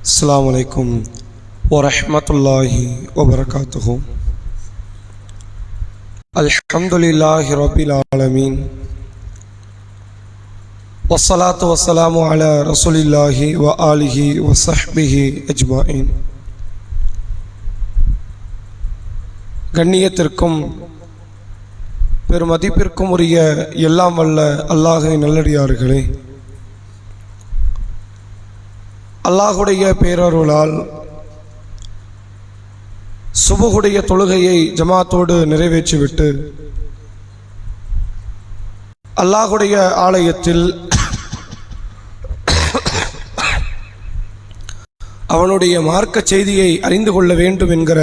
அஸ்ஸலாமு அலைக்கும் வரஹ்மத்துல்லாஹி வபரகாத்துஹு. அல்ஹம்துலில்லாஹி ரப்பில் ஆலமீன் வஸ்ஸலாத்து வஸ்ஸலாமு அலா ரசூலில்லாஹி வ ஆலிஹி வ ஸஹ்பிஹி அஜ்மாயின். கண்ணியத்திற்கும் பெருமதிப்பிற்கும் உரிய எல்லாம் வல்ல அல்லாஹ்வின் நல்லடியார்களே, அல்லாஹுடைய பேரருளால் சுபஹுடைய தொழுகையை ஜமாத்தோடு நிறைவேற்றிவிட்டு அல்லாஹுடைய ஆலயத்தில் அவனுடைய மார்க்க செய்தியை அறிந்து கொள்ள வேண்டும் என்கிற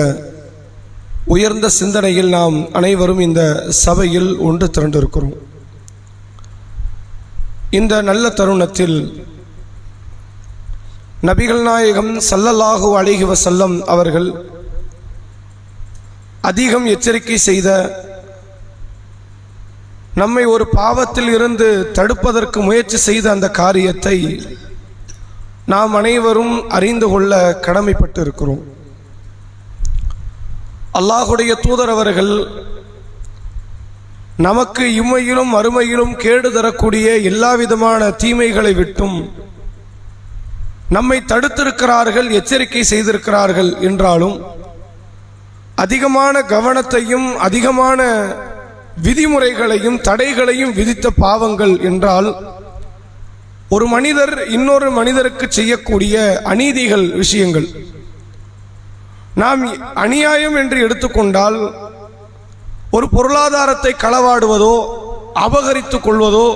உயர்ந்த சிந்தனையில் நாம் அனைவரும் இந்த சபையில் ஒன்று திரண்டிருக்கிறோம். இந்த நல்ல தருணத்தில் நபிகள் நாயகம் ஸல்லல்லாஹு அலைஹி வஸல்லம் அவர்கள் அதிகம் எச்சரிக்கை செய்த, நம்மை ஒரு பாவத்தில் இருந்து தடுப்பதற்கு முயற்சி செய்த அந்த காரியத்தை நாம் அனைவரும் அறிந்து கொள்ள கடமைப்பட்டு இருக்கிறோம். அல்லாஹுடைய தூதர் அவர்கள் நமக்கு இம்மையிலும் மறுமையிலும் கேடு தரக்கூடிய எல்லா விதமான தீமைகளை விட்டும் நம்மை தடுத்திருக்கிறார்கள், எச்சரிக்கை செய்திருக்கிறார்கள். என்றாலும் அதிகமான கவனத்தையும் அதிகமான விதிமுறைகளையும் தடைகளையும் விதித்த பாவங்கள் என்றால் ஒரு மனிதர் இன்னொரு மனிதருக்கு செய்யக்கூடிய அநீதிகள் விஷயங்கள். நாம் அநியாயம் என்று எடுத்துக்கொண்டால் ஒரு பொருளாதாரத்தை களவாடுவதோ அபகரித்து கொள்வதோ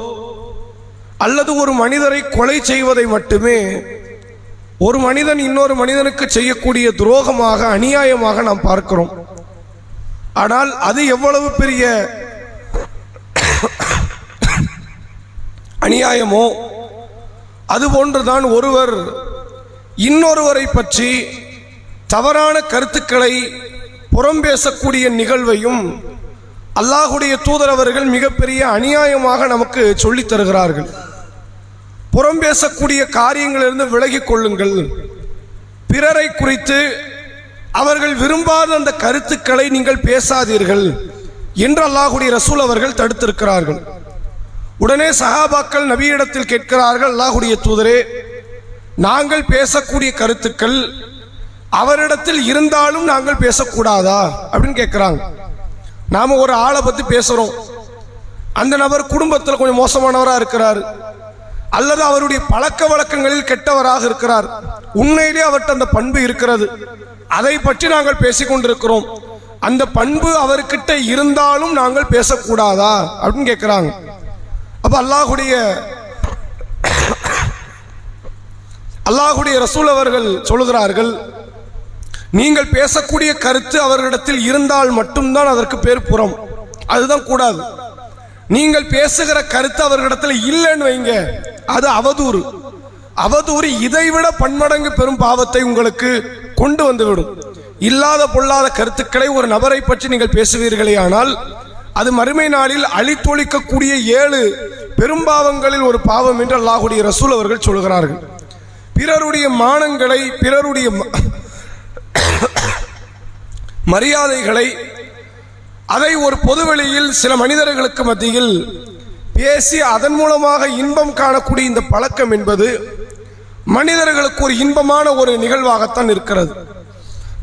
அல்லது ஒரு மனிதரை கொலை செய்வதை மட்டுமே ஒரு மனிதன் இன்னொரு மனிதனுக்கு செய்யக்கூடிய துரோகமாக, அநியாயமாக நாம் பார்க்கிறோம். ஆனால் அது எவ்வளவு பெரிய அநியாயமோ அதுபோன்றுதான் ஒருவர் இன்னொருவரை பற்றி தவறான கருத்துக்களை புறம் பேசக்கூடிய நிகழ்வையும் அல்லாஹுடைய தூதர் அவர்கள் மிகப்பெரிய அநியாயமாக நமக்கு சொல்லித் தருகிறார்கள். புறம் பேசக்கூடிய காரியங்களிலிருந்து விலகிக் கொள்ளுங்கள், பிறரை குறித்து அவர்கள் விரும்பாத அந்த கருத்துக்களை நீங்கள் பேசாதீர்கள் என்று அல்லாஹுடைய ரசூல் அவர்கள் தடுத்திருக்கிறார்கள். உடனே சஹாபாக்கள் நபியிடத்தில் கேட்கிறார்கள், அல்லாஹுடைய தூதரே, நாங்கள் பேசக்கூடிய கருத்துக்கள் அவரிடத்தில் இருந்தாலும் நாங்கள் பேசக்கூடாதா அப்படின்னு கேட்கிறாங்க. நாம ஒரு ஆளை பத்தி பேசுறோம், அந்த நபர் குடும்பத்தில் கொஞ்சம் மோசமானவராக இருக்கிறார் அல்லது அவருடைய பழக்க வழக்கங்களில் கெட்டவராக இருக்கிறார், உண்மையிலே அவர்கிட்ட அந்த பண்பு இருக்கிறது, அதை பற்றி நாங்கள் பேசிக்கொண்டிருக்கிறோம், அந்த பண்பு அவர்கிட்ட இருந்தாலும் நாங்கள் பேசக்கூடாதா அப்படின்னு கேட்கிறாங்க. அப்ப அல்லாஹுடைய ரசூல் அவர்கள் சொல்லுகிறார்கள், நீங்கள் பேசக்கூடிய கருத்து அவர்களிடத்தில் இருந்தால் மட்டும்தான் அதற்கு பேர் புறம், அதுதான் கூடாது. நீங்கள் பேசுகிற கருத்து அவர்களிடத்தில் இல்லைன்னு வைங்க, அது அவதூறு. அவதூறு இதைவிட பன்மடங்கு பெரும் பாவத்தை உங்களுக்கு கொண்டு வந்துவிடும். இல்லாத பொல்லாத கருத்துக்களை ஒரு நபரை பற்றி நீங்கள் பேசுவீர்களே ஆனால் அது மறுமை நாளில் அழித்தொழிக்கக்கூடிய 7 பெரும்பாவங்களில் ஒரு பாவம் என்று அல்லாஹுடைய ரசூல் அவர்கள் சொல்கிறார்கள். பிறருடைய மானங்களை, பிறருடைய மரியாதைகளை, அதை ஒரு பொதுவெளியில் சில மனிதர்களுக்கு மத்தியில் பேசி அதன் மூலமாக இன்பம் காணக்கூடிய இந்த பழக்கம் என்பது மனிதர்களுக்கு ஒரு இன்பமான ஒரு நிகழ்வாகத்தான் இருக்கிறது.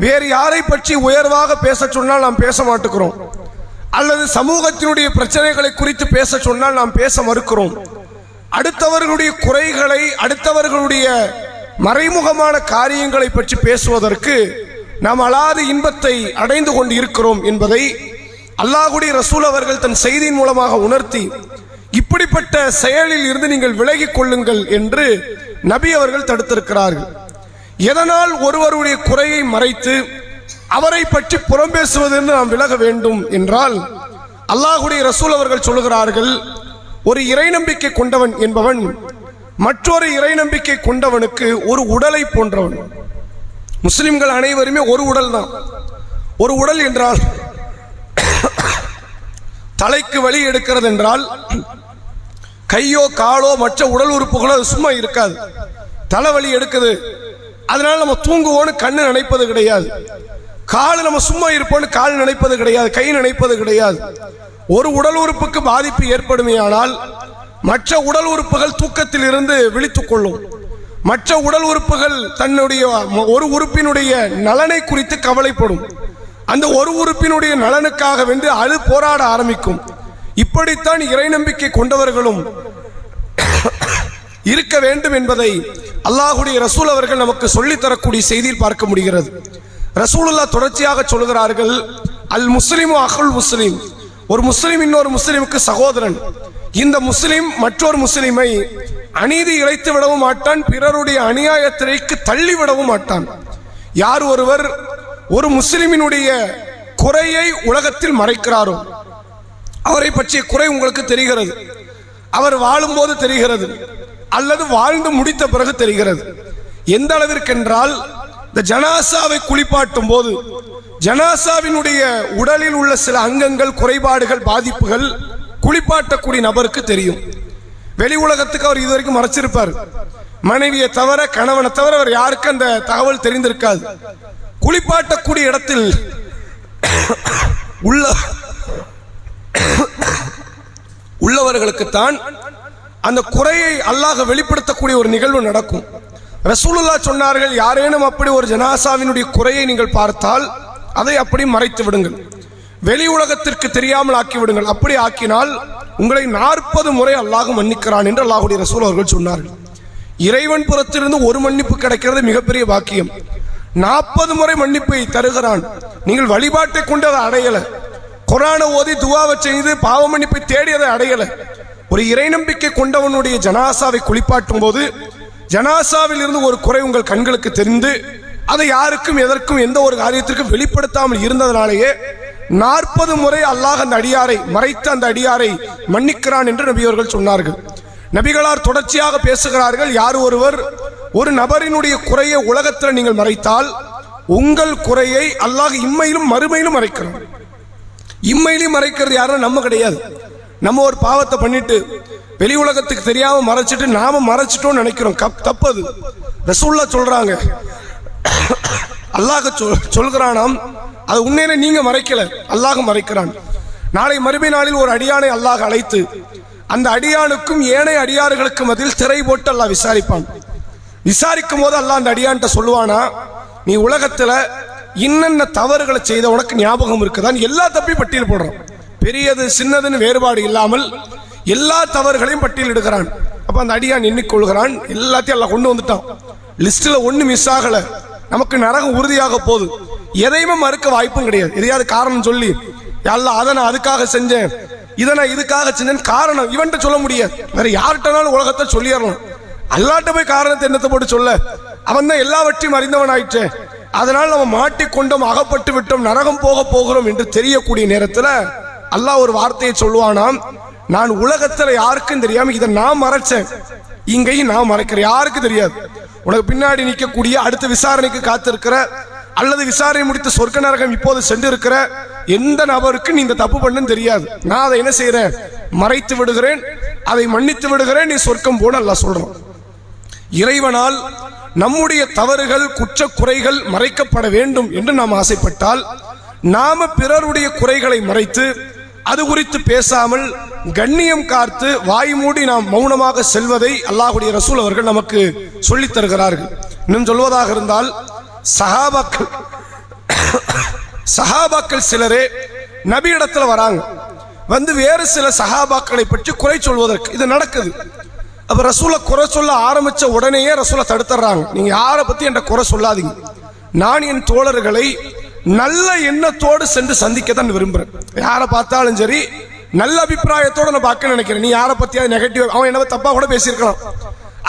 வேறு யாரை பற்றி உயர்வாக பேச சொன்னால் நாம் பேச மாட்டுக்கிறோம், அல்லது சமூகத்தினுடைய பிரச்சனைகளை குறித்து பேச சொன்னால் நாம் பேச மறுக்கிறோம். அடுத்தவர்களுடைய குறைகளை, அடுத்தவர்களுடைய மறைமுகமான காரியங்களை பற்றி பேசுவதற்கு நாம் அலாது இன்பத்தை அடைந்து கொண்டு இருக்கிறோம் என்பதை அல்லாஹுடைய ரசூல் அவர்கள் தன் செய்தியின் மூலமாக உணர்த்தி, இப்படிப்பட்ட செயலில் இருந்து நீங்கள் விலகிக் கொள்ளுங்கள் என்று நபி அவர்கள் தடுத்திருக்கிறார்கள். எதனால் ஒருவருடைய குறையை மறைத்து அவரை பற்றி புறம் பேசுவதென்று நாம் விலக வேண்டும் என்றால், அல்லாஹுடைய ரசூல் அவர்கள் சொல்லுகிறார்கள், ஒரு இறை நம்பிக்கை கொண்டவன் என்பவன் மற்றொரு இறை நம்பிக்கை கொண்டவனுக்கு ஒரு உடலை போன்றவன். முஸ்லிம்கள் அனைவருமே ஒரு உடல் தான். ஒரு உடல் என்றால் தலைக்கு வலி எடுக்கிறது என்றால் கையோ காலோ மற்ற உடல் உறுப்புகளோ சும்மா இருக்காது. தலைவலி எடுக்குது, அதனால நம்ம தூங்குவோன்னு கண்ணு நினைப்பது கிடையாது, கால் நம்ம சும்மா இருப்போன்னு கால் நினைப்பது கிடையாது, கை நினைப்பது கிடையாது. ஒரு உடல் உறுப்புக்கு பாதிப்பு ஏற்படுமையானால் மற்ற உடல் உறுப்புகள் தூக்கத்தில் இருந்து விழித்துக் கொள்ளும். மற்ற உடல் உறுப்புகள் தன்னுடைய ஒரு உறுப்பினுடைய நலனை குறித்து கவலைப்படும். அந்த ஒரு உறுப்பினுடைய நலனுக்காக வென்று அது போராட ஆரம்பிக்கும். இப்படித்தான் இறை நம்பிக்கை கொண்டவர்களும் இருக்க வேண்டும் என்பதை அல்லாஹ்வுடைய ரசூல் அவர்கள் நமக்கு சொல்லித்தரக்கூடிய செய்தியில் பார்க்க முடிகிறது. ரசூலுல்லாஹ் தொடர்ச்சியாக சொல்கிறார்கள், அல் முஸ்லிமு அஹுல் முஸ்லிம், ஒரு முஸ்லிம் இன்னொரு முஸ்லிமுக்கு சகோதரன். இந்த முஸ்லிம் மற்றொரு முஸ்லிமை அநீதி இழைத்து விடவும் மாட்டான், பிறருடைய அநியாயத்திற்கு தள்ளி விடவும் மாட்டான். யார் ஒருவர் ஒரு முஸ்லிமினுடைய குறையை உலகத்தில் மறைக்கிறாரோ, அவரை பற்றிய குறை உங்களுக்கு தெரிகிறது, அவர் வாழும்போது தெரிகிறது அல்லது வாழ்ந்து முடித்த பிறகு தெரிகிறது. எந்த அளவிற்கென்றால், இந்த ஜனாசாவை குளிப்பாட்டும் போது ஜனாசாவினுடைய உடலில் உள்ள சில அங்கங்கள், குறைபாடுகள், பாதிப்புகள் குளிப்பாட்டக்கூடிய நபருக்கு தெரியும். வெளி உலகத்துக்கு அவர் இதுவரைக்கும் மறைச்சிருப்பார். மனைவியை தவிர, கணவனை தவிர அவர் யாருக்கு அந்த தகவல் தெரிந்திருக்காது. குளிப்பாட்டக்கூடிய இடத்தில் உள்ளவர்களுக்குத்தான் அந்த குறையை அல்லாஹ் வெளிப்படுத்தக்கூடிய ஒரு நிகழ்வு நடக்கும். ரசூலுல்லாஹ் சொன்னார்கள், யாரேனும் அப்படி ஒரு ஜனாசாவினுடைய குறையை நீங்கள் பார்த்தால் அதை அப்படி மறைத்து விடுங்கள், வெளி உலகத்திற்கு தெரியாமல் ஆக்கி விடுங்கள். அப்படி ஆக்கினால் உங்களை 40 முறை அல்லாஹ் மன்னிக்கிறான் என்று அல்லாஹ்வுடைய ரசூல் அவர்கள் சொன்னார்கள். இறைவன் புறத்திலிருந்து ஒரு மன்னிப்பு கிடைக்கிறது மிகப்பெரிய பாக்கியம். 40 முறை மன்னிப்பை தருகிறான். நீங்கள் வழிபாட்டை கொண்டு அதை அடையல, குர்ஆனை ஓதி துஆவை செய்து பாவ மன்னிப்பை தேடி அதை அடையல. ஒரு இறை நம்பிக்கை கொண்டவனுடைய ஜனாசாவை குளிப்பாட்டும் போது ஜனாசாவில் இருந்து ஒரு குறை உங்கள் கண்களுக்கு தெரிந்து அதை யாருக்கும் எதற்கும் எந்த ஒரு காரியத்திற்கும் வெளிப்படுத்தாமல் இருந்ததனாலேயே 40 முறை அல்லாஹ் அந்த அடியாரை மறைத்த அந்த அடியாரை மன்னிக்கிறான் என்று நபி அவர்கள் சொன்னார்கள். நபிகளார் தொடர்ச்சியாக பேசுகிறார்கள், யார் ஒருவர் ஒரு நபரினுடைய குறையை உலகத்தில் நீங்கள் மறைத்தால் உங்கள் குறையை அல்லாஹ் இம்மையிலும் மறுமையிலும் மறைக்கிறான். இம்மையிலும் மறைக்கிறது யாரும் நம்ம கிடையாது. நம்ம ஒரு பாவத்தை பண்ணிட்டு வெளி உலகத்துக்கு தெரியாம மறைச்சிட்டு நாம மறைச்சிட்டோம்னு நினைக்கிறோம், தப்பது. ரசூலுல்லாஹ் சொல்றாங்க, அல்லாஹ் சொல்கிறானாம், அது உண்மையிலே நீங்க மறைக்கல, அல்லாஹ் மறைக்கிறான். நாளை மறுமை நாளில் ஒரு அடியானை அல்லாஹ் அழைத்து அந்த அடியானுக்கும் ஏனைய அடியார்களுக்கு மத்தியில் திரை போட்டு அல்லாஹ் விசாரிப்பான். விசாரிக்கும் போது அல்லாஹ் அந்த அடியான்ட்ட சொல்லுவானா, நீ உலகத்துல இன்னென்ன தவறுகளை செய்த உனக்கு ஞாபகம் இருக்குதான்? எல்லா தப்பையும் பட்டியல் போடுறான், பெரியது சின்னதுன்னு வேறுபாடு இல்லாமல் எல்லா தவறுகளையும் பட்டியலிடுகிறான். அப்ப அந்த அடியான் எண்ணிக்கொள்கிறான், எல்லாத்தையும் எல்லாம் கொண்டு வந்துட்டான், லிஸ்ட்ல ஒண்ணு மிஸ் ஆகல, நமக்கு நரகம் உறுதியாக போகுது, எதையுமே மறுக்க வாய்ப்பும் கிடையாது. எதையாவது காரணம் சொல்லி, அல்லாஹ் அதை நான் அதுக்காக செஞ்சேன், இதை நான் இதுக்காக செஞ்சேன் காரணம் இவன்ட்ட சொல்ல முடியாது. வேற யார்கிட்டனாலும் உலகத்தை சொல்லிடலாம். அல்லாட்ட போய் காரணத்தை என்னத்தை போட்டு சொல்ல? அவன் தான் எல்லாவற்றையும் அறிந்தவன் ஆயிற்று. அதனால் நம்ம மாட்டிக்கொண்டோம், அகப்பட்டு விட்டோம், நரகம் போக போகிறோம் என்று தெரியக்கூடிய நேரத்தில் அல்லாஹ் ஒரு வார்த்தையை சொல்லுவானாம், நான் உலகத்துல யாருக்கும் தெரியாம இதை நான் மறைச்சேன், இங்கேயும் நான் மறைக்கிறேன், யாருக்கும் தெரியாது. உனக்கு பின்னாடி நிற்கக்கூடிய அடுத்த விசாரணைக்கு காத்திருக்கிற அல்லது விசாரணை முடித்து சொர்க்க நரகம் இப்போது சென்றிருக்கிற எந்த நபருக்கு நீ இந்த தப்பு பண்ணுன்னு தெரியாது. நான் அதை என்ன செய்யறேன்? மறைத்து விடுகிறேன், அதை மன்னித்து விடுகிறேன், நீ சொர்க்கம் போன அல்லாஹ் சொல்றான். இறைவனால் நம்முடைய தவறுகள், குற்ற குறைகள் மறைக்கப்பட வேண்டும் என்று நாம் ஆசைப்பட்டால் நாம பிறருடைய குறைகளை மறைத்து அது குறித்து பேசாமல் கண்ணியம் காத்து வாய் மூடி நாம் மௌனமாக செல்வதை அல்லாஹ்வுடைய ரசூல் அவர்கள் நமக்கு சொல்லித் தருகிறார்கள். இன்னும் சொல்வதாக இருந்தால், சஹாபாக்கள் சிலரே நபி இடத்துல வராங்க, வந்து வேறு சில சஹாபாக்களை பற்றி குறை சொல்வதற்கு இது நடக்குது. அப்ப ரசூலை குறை சொல்ல ஆரம்பிச்ச உடனேயே ரசூலை தடுத்துறாங்க, நீங்க யாரை பத்தி என்ற குறை சொல்லாதீங்க, நான் என் தோழர்களை நல்ல எண்ணத்தோடு சென்று சந்திக்கத்தான் விரும்புறேன். யாரை பார்த்தாலும் சரி நல்ல அபிப்பிராயத்தோடு நான் பார்க்க நினைக்கிறேன். நீ யாரை பத்தியாவது நெகட்டிவ், அவன் என்ன தப்பா கூட பேசியிருக்கலாம்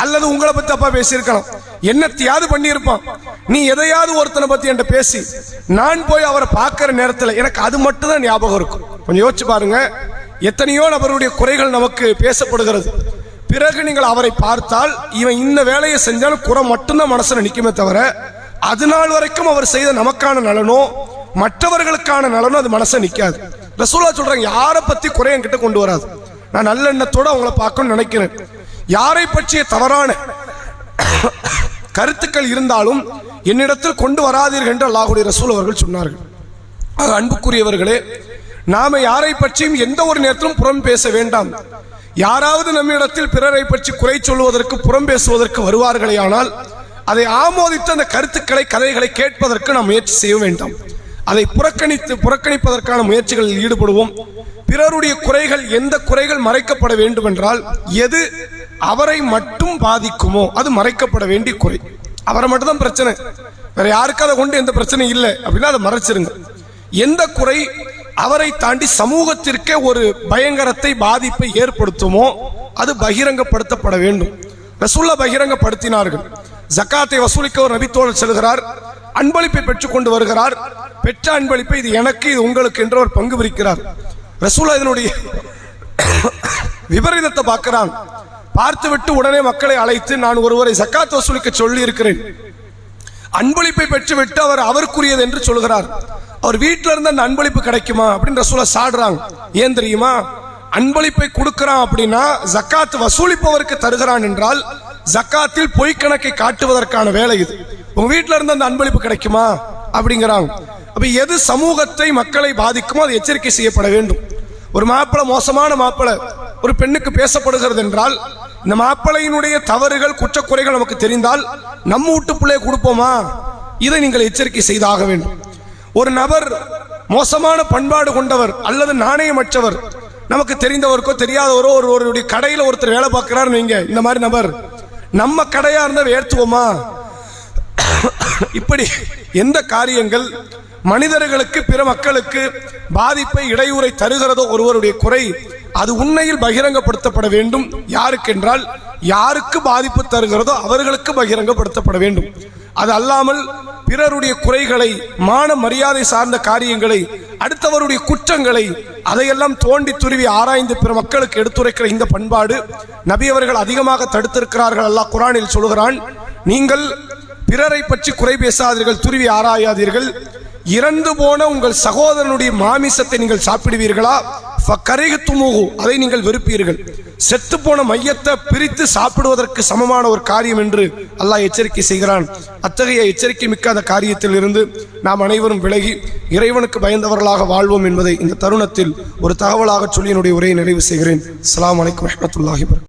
அல்லது உங்களை பத்தி தப்பா பேசியிருக்கலாம், என்னத்தையாவது பண்ணியிருப்பான், நீ எதையாவது ஒருத்தனை பத்தி என்கிட்ட பேசி நான் போய் அவரை பார்க்கிற நேரத்தில் எனக்கு அது மட்டும் தான் ஞாபகம் இருக்கும். கொஞ்சம் யோசிச்சு பாருங்க, எத்தனையோ நபருடைய குறைகள் நமக்கு பேசப்படுகிறது. பிறகு நீங்கள் அவரை பார்த்தால் இவன் இந்த வேலையை செஞ்சாலும் குறை மட்டும்தான் மனசுல நிற்குமே தவிர அது நாள் வரைக்கும் அவர் செய்த நமக்கான நலனோ மற்றவர்களுக்கான நலனோ அது மனசை நிற்காது. ரசூலுல்லாஹ் சொல்றாங்க, யாரை பத்தி குறை என்கிட்ட கொண்டு வராது, நான் நல்ல எண்ணத்தோடு அவங்கள பார்க்கணும்னு நினைக்கிறேன். யாரை பற்றிய தவறான கருத்துக்கள் இருந்தாலும் என்னிடத்தில் கொண்டு வராதீர்கள் என்று அல்லாஹ்வுடைய ரசூல் அவர்கள் சொன்னார்கள். அன்புக்குரியவர்களே, நாம யாரை பற்றியும் எந்த ஒரு நேரத்திலும் புறம் பேச வேண்டாம். யாராவது நம்மிடத்தில் பிறரை பற்றி குறை சொல்வதற்கு புறம் பேசுவதற்கு வருவார்களே ஆனால் அதை ஆமோதித்து அந்த கருத்துக்களை கதைகளை கேட்பதற்கு நாம் முயற்சி செய்ய வேண்டாம். அதை புறக்கணிப்பதற்கான முயற்சிகளில் ஈடுபடுவோம். பிறருடைய குறைகள், எந்த குறைகள் மறைக்கப்பட வேண்டும் என்றால் எது அவரை மட்டும் பாதிக்குமோ அது மறைக்கப்பட வேண்டிய குறை. அவரை மட்டும் தான் பிரச்சனை, வேற யாருக்கு அதை கொண்டு எந்த பிரச்சனையும் இல்லை அப்படின்னா அதை மறைச்சிருங்க. எந்த குறை அவரை தாண்டி சமூகத்திற்கே ஒரு பயங்கரத்தை, பாதிப்பை ஏற்படுத்துமோ அது பகிரங்கப்படுத்தப்பட வேண்டும். ரசூலுல்லாஹ் பகிரங்கப்படுத்தினார்கள். ஜக்காத்தை வசூலிக்க ஒரு நபித்தோழர் செல்கிறார், அன்பளிப்பை பெற்றுக் கொண்டு வருகிறார். பெற்ற அன்பளிப்பை இது எனக்கு, இது உங்களுக்கு என்று ஒரு பங்கு பிரிக்கிறார். ரசூலுல்லாஹ் இதனுடைய விபரீதத்தை பார்க்கிறான். பார்த்துவிட்டு உடனே மக்களை அழைத்து, நான் ஒருவரை ஜக்காத் வசூலிக்க சொல்லி இருக்கிறேன், அன்பளிப்பை பெற்றுவிட்டு அவர் அவருக்குரியது என்று சொல்கிறார். அவர் வீட்டில இருந்து அந்த அன்பளிப்பு கிடைக்குமா அப்படின்னு ரசூலுல்லாஹ் சாடுறாங்க. ஏன் தெரியுமா? அன்பளிப்பை கொடுக்கிறான் அப்படின்னா ஜக்காத் வசூலிப்பவருக்கு தருகிறான் என்றால் ஜக்காத்தில் பொய்க்கணக்கை காட்டுவதற்கான வேலை இது. உங்க வீட்டில இருந்து அந்த அன்பளிப்பு கிடைக்குமா அப்படிங்கிறாங்க. அப்ப எது சமூகத்தை, மக்களை பாதிக்குமோ அது எச்சரிக்கை செய்யப்பட வேண்டும். ஒரு மாப்பிளை, மோசமான மாப்பிளை ஒரு பெண்ணுக்கு பேசப்படுகிறது என்றால் இந்த மாப்பிளையினுடைய தவறுகள், குற்றக்குறைகள் நமக்கு தெரிந்தால் நம்ம வீட்டு பிள்ளையை கொடுப்போமா? இதை நீங்கள் எச்சரிக்கை செய்தாக வேண்டும். ஒரு நபர் மோசமான பண்பாடு கொண்டவர் அல்லது நாணயமற்றவர், நமக்கு தெரிந்தவருக்கோ தெரியாதவரோ ஒருவருடைய கடையில் ஒருத்தர் வேலை பார்க்கிறார், நீங்க இந்த மாதிரி நபர் நம்ம கடையா இருந்தா ஏற்றுவோமா? இப்படி எந்த காரியங்கள் மனிதர்களுக்கு, பிற மக்களுக்கு பாதிப்பை, இடையூறை தருகிறதோ ஒருவருடைய குறை, அது உண்மையில் பகிரங்கப்படுத்தப்பட வேண்டும். யாருக்கென்றால் யாருக்கு பாதிப்பு தருகிறதோ அவர்களுக்கு பகிரங்கப்படுத்தப்பட வேண்டும். அது அல்லாமல் பிறருடைய குறைகளை, மான மரியாதை சார்ந்த காரியங்களை, அடுத்தவருடைய குற்றங்களை அதையெல்லாம் தோண்டி துருவி ஆராய்ந்து பிற மக்களுக்கு எடுத்துரைக்கிற இந்த பண்பாடு நபி அவர்கள் அதிகமாக தடுத்திருக்கிறார்கள். அல்லாஹ் குர்ஆனில் சொல்கிறான், நீங்கள் பிறரை பற்றி குறை பேசாதீர்கள், துருவி ஆராயாதீர்கள். இறந்து போன உங்கள் சகோதரனுடைய மாமிசத்தை நீங்கள் சாப்பிடுவீர்களா? ஃபகரிஹ்துமூஹு, அதை நீங்கள் வெறுப்பீர்கள். செத்து போன மையத்தை பிரித்து சாப்பிடுவதற்கு சமமான ஒரு காரியம் என்று அல்லாஹ் எச்சரிக்கை செய்கிறான். அத்தகைய எச்சரிக்கை மிக்க அந்த காரியத்தில் இருந்து நாம் அனைவரும் விலகி இறைவனுக்கு பயந்தவர்களாக வாழ்வோம் என்பதை இந்த தருணத்தில் ஒரு தகவலாக சொல்லி என்னுடைய உரையை நிறைவு செய்கிறேன். அஸ்ஸலாமு அலைக்கும் வரஹ்மத்துல்லாஹி வபரகாத்துஹு.